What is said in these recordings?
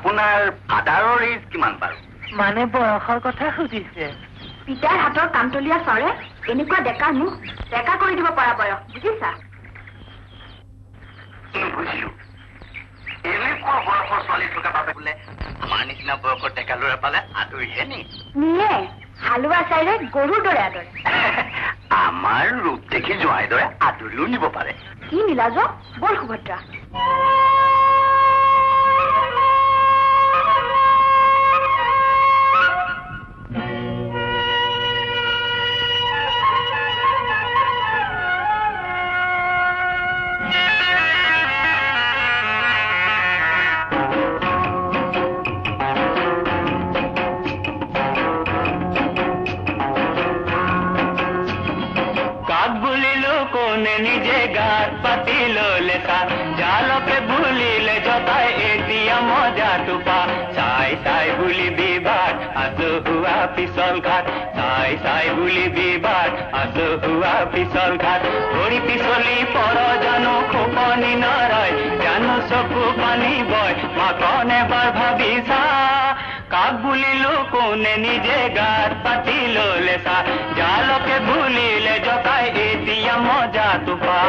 আপোনাৰ ফাদাৰৰ এজ কিমান বাৰু? মানে বয়সৰ কথা সুধিছে। পিতাৰ হাতৰ কামতলীয়া চৰে এনেকুৱা ডেকা মোক ডেকা কৰি দিব পৰা বয়স, বুজিছা? বুজিছো। এনেকুৱা বয়সৰ ছোৱালী থকা বাবে বোলে আমাৰ নিচিনা বয়সৰ ডেকা ল'ৰা পালে আদৰিহে নি? নিয়ে হালোৱা চাইৰে গৰুৰ দৰে আদৰে। আমাৰ ৰূপ দেখি জোঁৱাই দৰে আদৰিও নিব পাৰে। কি মিলাজ বৰ সুভদ্ৰা। নিজে গাত পাতি ললে জালকে ভুলিলে জতাই এতিয়া মজা টোপা চাই চাই বুলি বিবাদ আজহুৱা পিছল ঘাট চাই চাই বুলি বিবাদ আজহুৱা পিছল ঘাট ভৰি পিছলি পৰ জানো খোপনি নৰয় জানো চকু পানী বয় মাকন এবাৰ ভাবি চা কাক বুলিলো কোনে নিজে গাত পাতি ললে জালকে ভুলিলে জতাই এতিয়া মজা টোপা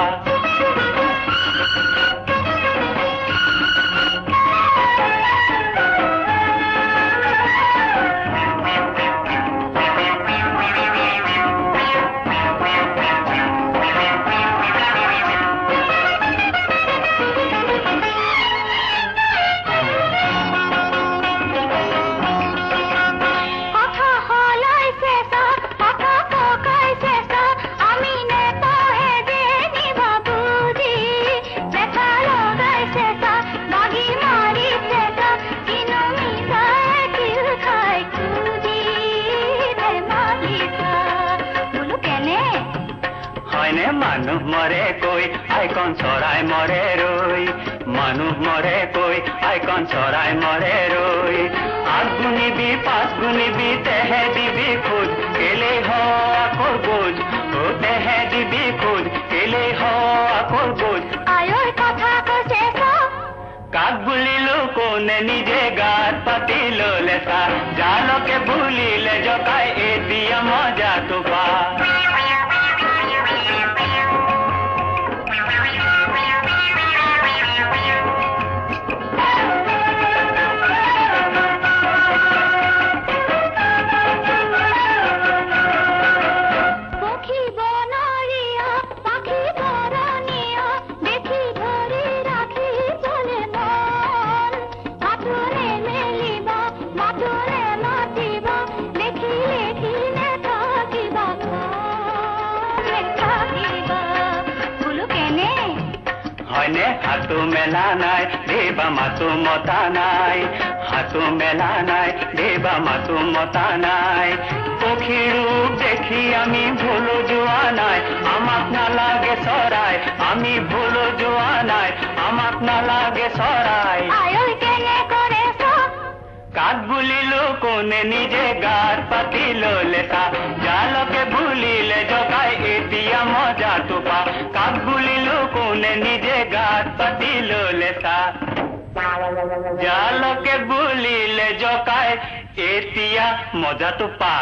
মানুহ মৰে কৈ আইকন চৰাই মৰে ৰৈ মানুহ মৰে কৈ আইকন চৰাই মৰে ৰৈ আগ গুণিবি পাঁচ গুণিবি তেহে দিবি খোজ কেলে হ আকৌ গোজ অ তেহে দিবি খোজ কেলে হ আকৌ গোজ আয়ৰ কথা কৈছে কাক বুলিলো কোনে নিজে গাত পাতি ললে জালকে ভুলিলে জকাই এতিয়া মজা টোপা হাতু মেলা নাই দেবা মাতু মতা নাই হাতু মেলা নাই দেবা মাতু মতা নাই পক্ষী ৰূপ দেখি আমি ভুলো যোৱা নাই আমাক নালাগে চৰাই আমি ভুলো যোৱা নাই আমাক নালাগে চৰাই কাক বুলিলো কোনে নিজে গাত পাতি ললে জালকে ভুলিলে জগাই এতিয়া মজা টোপা কাক বুলিলো কোনে নিজে গাত পাতি ললে জালকে ভুলিলে জগাই এতিয়া মজা টোপা